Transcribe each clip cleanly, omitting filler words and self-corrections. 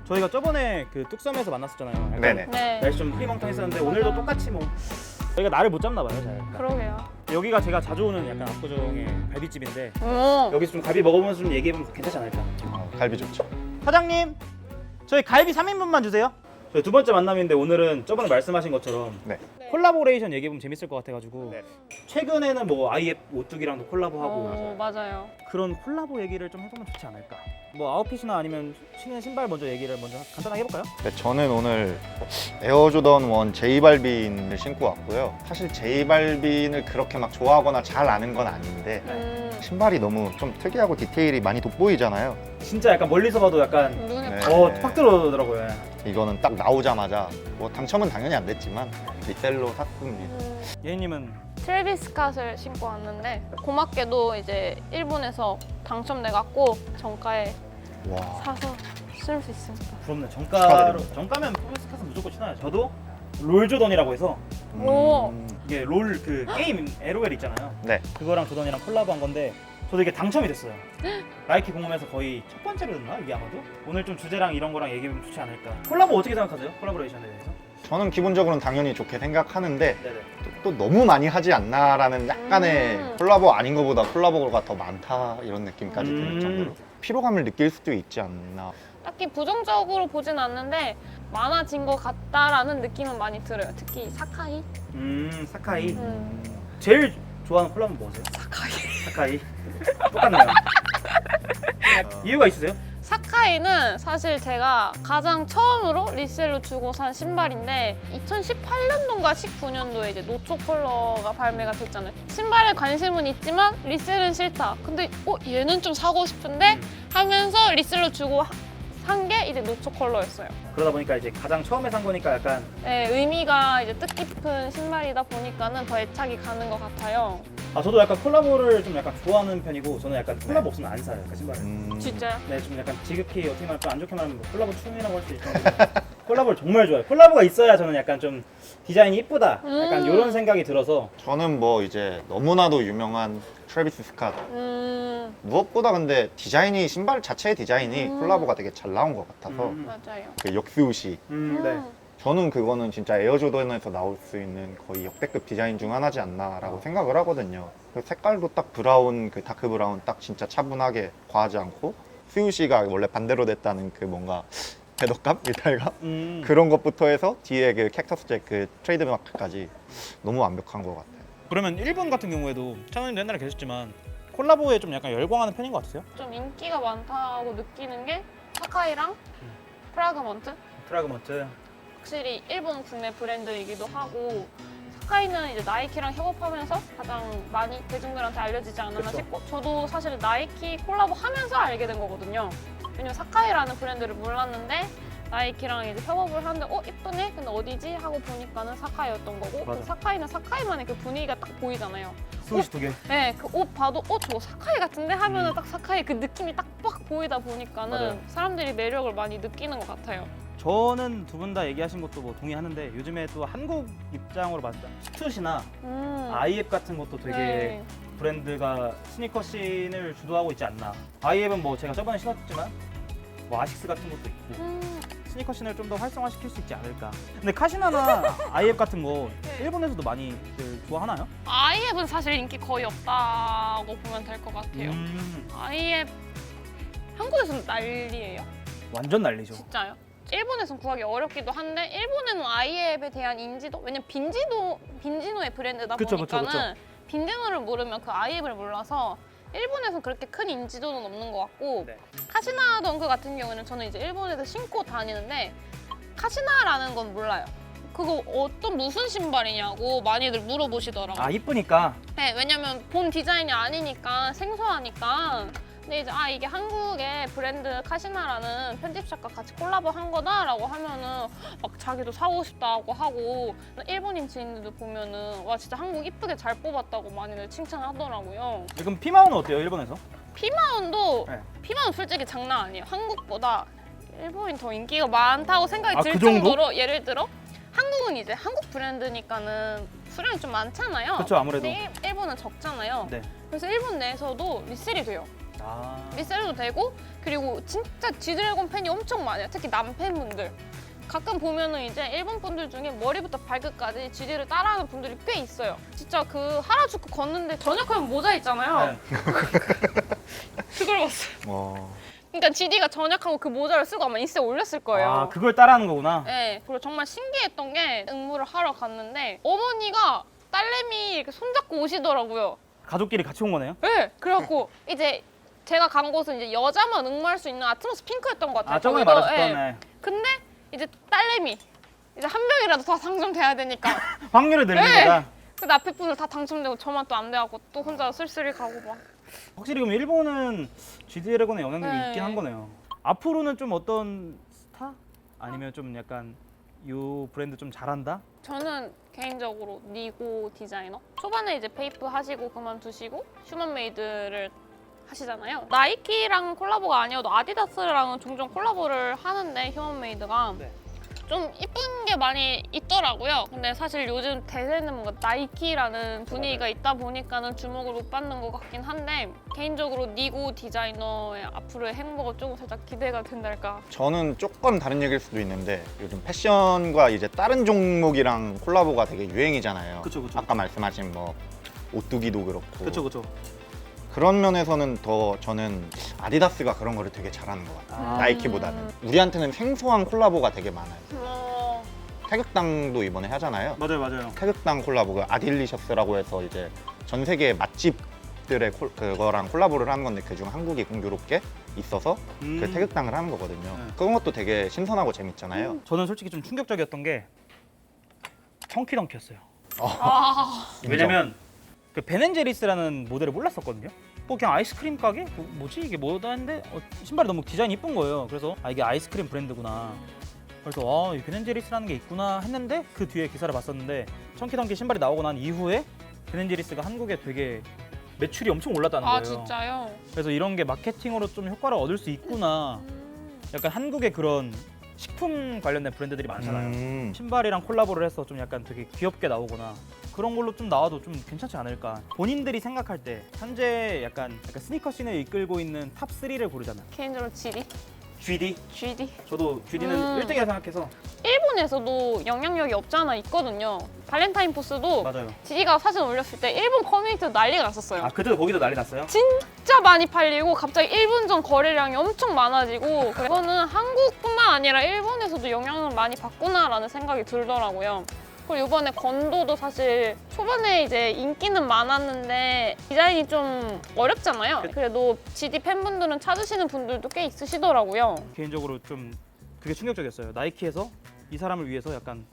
저희가 저번에 그 뚝섬에서 만났었잖아요. 약간 네네. 네. 날씨 좀 흐리멍텅했었는데 오늘도 똑같이 뭐 저희가 날을 못 잡나 봐요. 잘. 그러게요. 여기가 제가 자주 오는 약간 압구정의 갈비집인데 오. 여기서 좀 갈비 먹어보면서 좀 얘기해보면 괜찮지 않을까. 갈비 좋죠. 사장님, 저희 갈비 3인분만 주세요. 저희 두 번째 만남인데 오늘은 저번에 말씀하신 것처럼 네. 콜라보레이션 얘기해보면 재밌을 것 같아가지고 네. 최근에는 뭐 아이앱 오뚜기랑도 콜라보하고 오, 맞아요. 그런 콜라보 얘기를 좀 해보면 좋지 않을까. 뭐 아웃핏이나 아니면 신은 신발 먼저 얘기를 먼저 간단하게 해볼까요? 네, 저는 오늘 에어조던 1 제이발빈을 신고 왔고요. 사실 제이발빈을 그렇게 막 좋아하거나 잘 아는 건 아닌데 신발이 너무 좀 특이하고 디테일이 많이 돋보이잖아요. 진짜 약간 멀리서 봐도 약간 눈에 네. 팍 들어오더라고요. 이거는 딱 나오자마자 뭐 당첨은 당연히 안 됐지만 리셀로 샀습니다. 예인님은 트래비스 스캇을 신고 왔는데 고맙게도 이제 일본에서 당첨돼갖고 정가에 와. 사서 쓸 수 있습니다. 부럽네. 축하드립니다. 정가면 프로스카스 무조건 신어요. 저도 롤조던이라고 해서 오. 이게 롤 그 게임 LOL 있잖아요. 네. 그거랑 조던이랑 콜라보한 건데 저도 이게 당첨이 됐어요. 나이키 공홈에서 거의 첫 번째로 됐나 이게 아마도. 오늘 좀 주제랑 이런 거랑 얘기하면 좋지 않을까. 콜라보 어떻게 생각하세요? 콜라보레이션에 대해서? 저는 기본적으로는 당연히 좋게 생각하는데 네네. 또 너무 많이 하지 않나라는 약간의 콜라보 아닌 것보다 콜라보가 더 많다 이런 느낌까지 드는 정도로 피로감을 느낄 수도 있지 않나. 딱히 부정적으로 보진 않는데 많아진 것 같다라는 느낌은 많이 들어요. 특히 사카이. 사카이. 제일 좋아하는 콜라보 뭐세요? 사카이. 똑같네요. 이유가 있으세요? 사카이는 사실 제가 가장 처음으로 리셀로 주고 산 신발인데 2018년도인가 19년도에 이제 노초 컬러가 발매가 됐잖아요. 신발에 관심은 있지만 리셀은 싫다. 근데 얘는 좀 사고 싶은데 하면서 리셀로 주고 산 게 이제 노초 컬러였어요. 그러다 보니까 이제 가장 처음에 산 거니까 약간 네, 의미가 이제 뜻깊은 신발이다 보니까는 더 애착이 가는 것 같아요. 저도 약간 콜라보를 좀 약간 좋아하는 편이고 저는 약간 콜라보 없으면 안 사요 그 신발을. 진짜요? 네, 좀 약간 지극히 어떻게 말하면 좀 안 좋게 말하면 뭐 콜라보 충이라고 할 수 있지만 콜라보를 정말 좋아해요. 콜라보가 있어야 저는 약간 좀 디자인이 이쁘다 약간 이런 생각이 들어서. 저는 뭐 이제 너무나도 유명한 트래비스 스캇 무엇보다 근데 디자인이 신발 자체의 디자인이 콜라보가 되게 잘 나온 것 같아서 맞아요. 그 역스우시 네. 저는 그거는 진짜 에어조던에서 나올 수 있는 거의 역대급 디자인 중 하나지 않나라고 생각을 하거든요. 그 색깔도 딱 브라운, 그 다크 브라운 딱 진짜 차분하게 과하지 않고 스우시가 원래 반대로 됐다는 그 뭔가 배덕감? 일탈감? 그런 것부터 해서 뒤에 그 캡터스 잭 그 트레이드 마크까지 너무 완벽한 것 같아요. 그러면 일본 같은 경우에도 찬원님도 옛날에 계셨지만 콜라보에 좀 약간 열광하는 편인 것 같으세요? 좀 인기가 많다고 느끼는 게 사카이랑 프라그먼트? 프라그먼트. 확실히 일본 국내 브랜드이기도 하고 사카이는 이제 나이키랑 협업하면서 가장 많이 대중들한테 알려지지 않았나 그쵸. 싶고 저도 사실 나이키 콜라보 하면서 알게 된 거거든요. 왜냐면 사카이라는 브랜드를 몰랐는데 나이키랑 이제 협업을 하는데 이쁘네? 근데 어디지? 하고 보니까는 사카이였던 거고 맞아. 그 사카이는 사카이만의 그 분위기가 딱 보이잖아요. 스우시 두 개. 네, 그 옷 봐도 저거 사카이 같은데 하면은 딱 사카이 그 느낌이 딱 빡 보이다 보니까는 맞아요. 사람들이 매력을 많이 느끼는 것 같아요. 저는 두 분 다 얘기하신 것도 뭐 동의하는데 요즘에 또 한국 입장으로 봤을 때 스투시나 아이앱 같은 것도 되게 네. 브랜드가 스니커 씬을 주도하고 있지 않나. 아이앱은 뭐 제가 저번에 신었지만 뭐 아식스 같은 것도 있고 스니커 씬을 좀 더 활성화시킬 수 있지 않을까. 근데 카시나나 아이앱 같은 거 일본에서도 많이 좋아하나요? 아이앱은 사실 인기 거의 없다고 보면 될 것 같아요. 아이앱 한국에서는 난리예요. 완전 난리죠. 진짜요? 일본에선 구하기 어렵기도 한데 일본에는 아이앱에 대한 인지도 왜냐면 빈지노의 브랜드다 그쵸, 보니까는 빈지노를 모르면 그 아이앱을 몰라서 일본에선 그렇게 큰 인지도는 없는 것 같고 네. 카시나 덩크 같은 경우에는 저는 이제 일본에서 신고 다니는데 카시나라는 건 몰라요. 그거 무슨 신발이냐고 많이들 물어보시더라고요. 이쁘니까. 네, 왜냐면 본 디자인이 아니니까 생소하니까. 근데 이제 이게 한국의 브랜드 카시나라는 편집샵과 같이 콜라보 한 거다라고 하면은 막 자기도 사고 싶다고 하고 일본인 지인들도 보면은 와 진짜 한국 이쁘게 잘 뽑았다고 많이들 칭찬하더라고요. 그럼 피마우는 어때요 일본에서? 피마운도 네. 피마운 솔직히 장난 아니에요. 한국보다 일본이 더 인기가 많다고 생각이 들 그 정도? 정도로 예를 들어 한국은 이제 한국 브랜드니까는 수량이 좀 많잖아요. 그쵸, 아무래도. 근데 일본은 적잖아요. 네. 그래서 일본 내에서도 리셀이 돼요. 리셀도 되고 그리고 진짜 G드래곤 팬이 엄청 많아요. 특히 남팬분들. 가끔 보면은 이제 일본 분들 중에 머리부터 발끝까지 GD를 따라하는 분들이 꽤 있어요. 진짜 그 하라주쿠 걷는데 저녁하면 모자 있잖아요. 그걸 봤어요. 그러니까 GD가 전역하고 그 모자를 쓰고 아마 인스타에 올렸을 거예요. 아, 그걸 따라하는 거구나. 네. 그리고 정말 신기했던 게 응모를 하러 갔는데 어머니가 딸내미 이렇게 손잡고 오시더라고요. 가족끼리 같이 온 거네요? 네. 그래갖고 이제 제가 간 곳은 이제 여자만 응모할 수 있는 아트모스 핑크였던 것 같아요. 아, 저번에 거기도, 말했었던 예. 네. 근데 이제 딸내미 이제 한 명이라도 더 당첨돼야 되니까 확률을 늘리는 네. 거다. 근데 앞에 분들 다 당첨되고 저만 또 안 돼갖고 또 혼자 쓸쓸히 가고 막. 확실히 그럼 일본은 G드래곤의 영향력이 네. 있긴 한 거네요. 앞으로는 좀 어떤 스타? 아니면 좀 약간 이 브랜드 좀 잘한다? 저는 개인적으로 니고 디자이너 초반에 이제 페이프 하시고 그만두시고 휴먼메이드를 하시잖아요. 나이키랑 콜라보가 아니어도 아디다스랑은 종종 콜라보를 하는데 휴먼메이드가 네. 좀 이쁜 게 많이 있더라고요. 근데 사실 요즘 대세는 뭔가 나이키라는 분위기가 있다 보니까는 주목을 못 받는 것 같긴 한데 개인적으로 니고 디자이너의 앞으로의 행보가 조금 살짝 기대가 된달까. 저는 조금 다른 얘기일 수도 있는데 요즘 패션과 이제 다른 종목이랑 콜라보가 되게 유행이잖아요. 그쵸. 아까 말씀하신 뭐 오뚜기도 그렇고. 그쵸. 그런 면에서는 더 저는 아디다스가 그런 거를 되게 잘하는 것 같아요. 아. 나이키보다는. 우리한테는 생소한 콜라보가 되게 많아요. 어... 태극당도 이번에 하잖아요. 맞아요. 태극당 콜라보가 아딜리셔스라고 해서 이제 전 세계 맛집들의 그거랑 콜라보를 하는 건데 그중 한국이 공교롭게 있어서 그 태극당을 하는 거거든요. 네. 그런 것도 되게 신선하고 재밌잖아요. 저는 솔직히 좀 충격적이었던 게 청키덩키였어요. 아... 왜냐면 그 베넨제리스라는 모델을 몰랐었거든요. 뭐 그냥 아이스크림 가게? 뭐지 이게 뭐다 했는데 신발이 너무 디자인이 이쁜 거예요. 그래서 아 이게 아이스크림 브랜드구나. 그래서 아 이 베넨제리스라는 게 있구나 했는데 그 뒤에 기사를 봤었는데 청키덩키 신발이 나오고 난 이후에 베넨제리스가 한국에 되게 매출이 엄청 올랐다는 거예요. 아 진짜요? 그래서 이런 게 마케팅으로 좀 효과를 얻을 수 있구나. 약간 한국의 그런 식품 관련된 브랜드들이 많잖아요. 신발이랑 콜라보를 해서 좀 약간 되게 귀엽게 나오거나 그런 걸로 좀 나와도 좀 괜찮지 않을까. 본인들이 생각할 때 현재 약간 스니커 씬을 이끌고 있는 탑 3를 고르잖아요. 개인적으로 GD? GD? GD? 저도 GD는 1등이라 생각해서. 일본에서도 영향력이 없지 않아 있거든요. 발렌타인 포스도 맞아요. GD가 사진 올렸을 때 일본 커뮤니티도 난리가 났었어요. 아 그때도 거기도 난리 났어요? 진짜 많이 팔리고 갑자기 1분 전 거래량이 엄청 많아지고 그거는 한국뿐만 아니라 일본에서도 영향을 많이 받구나라는 생각이 들더라고요. 그리고 이번에 건도도 사실 초반에 이제 인기는 많았는데 디자인이 좀 어렵잖아요. 그래도 GD 팬분들은 찾으시는 분들도 꽤 있으시더라고요. 개인적으로 좀 그게 충격적이었어요. 나이키에서 이 사람을 위해서 약간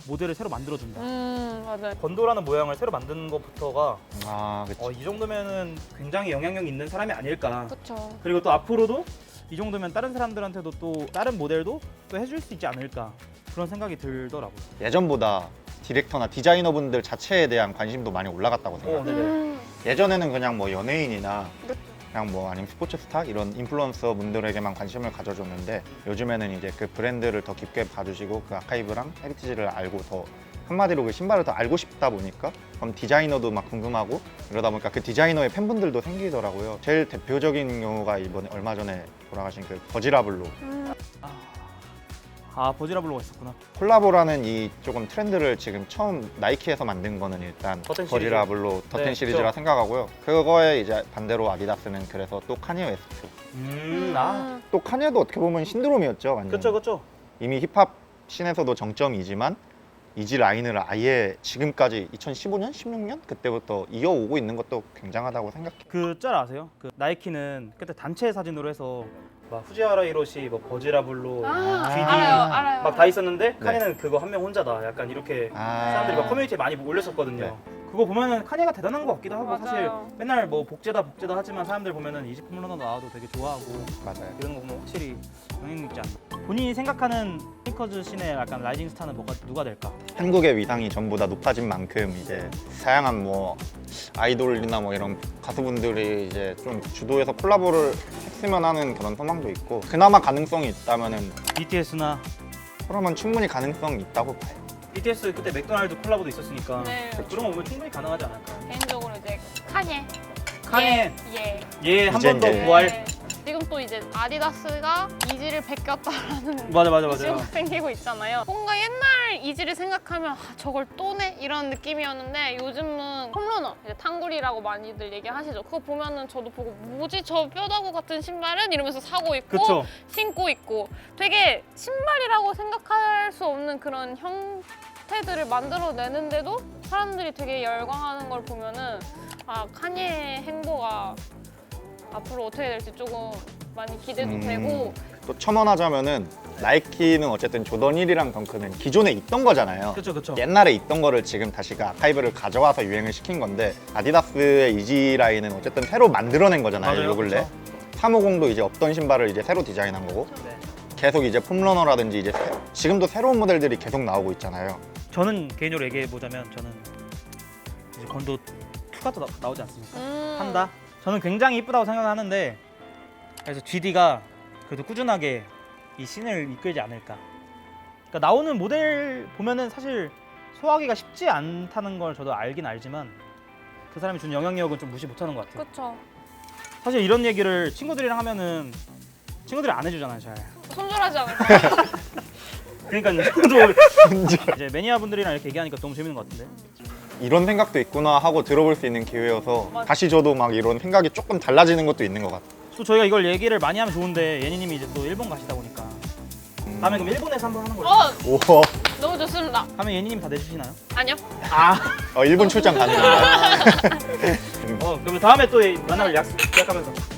모델을 새로 만들어준다. 맞아요. 건도라는 모양을 새로 만드는 것부터가 아, 그치. 이 정도면은 굉장히 영향력 있는 사람이 아닐까. 그렇죠. 그리고 또 앞으로도 이 정도면 다른 사람들한테도 또 다른 모델도 또 해줄 수 있지 않을까 그런 생각이 들더라고요. 예전보다 디렉터나 디자이너분들 자체에 대한 관심도 많이 올라갔다고 생각해요. 네네. 예전에는 그냥 뭐 연예인이나 그렇죠. 그냥 뭐 아니면 스포츠 스타 이런 인플루언서 분들에게만 관심을 가져줬는데 요즘에는 이제 그 브랜드를 더 깊게 봐주시고 그 아카이브랑 헤리티지를 알고 더 한마디로 그 신발을 더 알고 싶다 보니까 그럼 디자이너도 막 궁금하고 이러다 보니까 그 디자이너의 팬분들도 생기더라고요. 제일 대표적인 경우가 이번에 얼마 전에 돌아가신 그 버지라블로 버지라블로가 있었구나. 콜라보라는 이 조금 트렌드를 지금 처음 나이키에서 만든 거는 일단 더텐 시리즈. 버지라블로 더텐 네, 시리즈라 그렇죠. 생각하고요. 그거에 이제 반대로 아디다스는 그래서 또 카니에 웨스트. 또 카니에도 어떻게 보면 신드롬이었죠. 완전. 그쵸. 이미 힙합 씬에서도 정점이지만 이지 라인을 아예 지금까지 2015년, 16년 그때부터 이어오고 있는 것도 굉장하다고 생각해요. 그 짤 아세요? 그 나이키는 그때 단체 사진으로 해서 막 후지와라 히로시, 뭐 버지라블로, GD 알아요. 막 다 있었는데 카니는 그거 한 명 혼자다. 약간 이렇게 아. 사람들이 막 커뮤니티에 많이 올렸었거든요. 네. 그거 보면은 카니가 대단한 것 같기도 하고 맞아요. 사실 맨날 뭐 복제다 하지만 사람들 보면은 이지품 러너 나와도 되게 좋아하고 맞아요. 이런 거 보면 확실히 영향력 있지 않나. 본인이 생각하는 스니커즈 씬의 약간 라이징 스타는 누가 될까? 한국의 위상이 전부 다 높아진 만큼 이제 다양한 뭐 아이돌이나 뭐 이런 가수분들이 이제 좀 주도해서 콜라보를 했으면 하는 그런 소망도 있고 그나마 가능성이 있다면은 BTS나 그러면 충분히 가능성이 있다고 봐요. BTS 그때 맥도날드 콜라보도 있었으니까 네. 그런 거 보면 충분히 가능하지 않을까. 개인적으로 이제 칸에 예. 한 번 더 이젠 예. 부활. 네. 지금 또 이제 아디다스가 이지를 베꼈다라는 맞아. 이슈가 생기고 있잖아요. 뭔가 옛날 이지를 생각하면 아, 저걸 또네? 이런 느낌이었는데 요즘은 홈러너, 이제 탕구리라고 많이들 얘기하시죠. 그거 보면은 저도 보고 뭐지 저 뼈다구 같은 신발은? 이러면서 사고 있고 그쵸. 신고 있고 되게 신발이라고 생각할 수 없는 그런 형태들을 만들어내는데도 사람들이 되게 열광하는 걸 보면은 아 카니의 행보가 앞으로 어떻게 될지 조금 많이 기대도 되고 또 첨언하자면은 나이키는 어쨌든 조던 1이랑 덩크는 기존에 있던 거잖아요. 그쵸. 옛날에 있던 거를 지금 다시 그 아카이브를 가져와서 유행을 시킨 건데 아디다스의 이지 라인은 어쨌든 새로 만들어낸 거잖아요. 맞아요, 요 근래 그쵸. 350도 이제 없던 신발을 이제 새로 디자인한 거고 네. 계속 이제 폼러너라든지 이제 지금도 새로운 모델들이 계속 나오고 있잖아요. 저는 개인적으로 얘기해 보자면 저는 이제 건도 2가 또 나오지 않습니까? 한다. 저는 굉장히 이쁘다고 생각하는데 그래서 GD가 그래도 꾸준하게 이 씬을 이끌지 않을까. 그러니까 나오는 모델 보면은 사실 소화하기가 쉽지 않다는 걸 저도 알긴 알지만 그 사람이 준 영향력은 좀 무시 못하는 것 같아요. 그쵸. 사실 이런 얘기를 친구들이랑 하면은 친구들이 안 해주잖아요, 잘. 손절하지 않을까요? 그러니까 저도 이제 매니아 분들이랑 이렇게 얘기하니까 너무 재밌는 것 같은데. 이런 생각도 있구나 하고 들어볼 수 있는 기회여서 맞아. 다시 저도 막 이런 생각이 조금 달라지는 것도 있는 것 같아요. 또 저희가 이걸 얘기를 많이 하면 좋은데 예니님이 이제 또 일본 가시다 보니까 다음에 그럼 일본에서 한번 하는 걸로. 우와, 너무 좋습니다. 하면 예니님 다 내주시나요? 아니요. 일본 출장 가는 건가요? 그러면 다음에 또 만나면 약속하면서.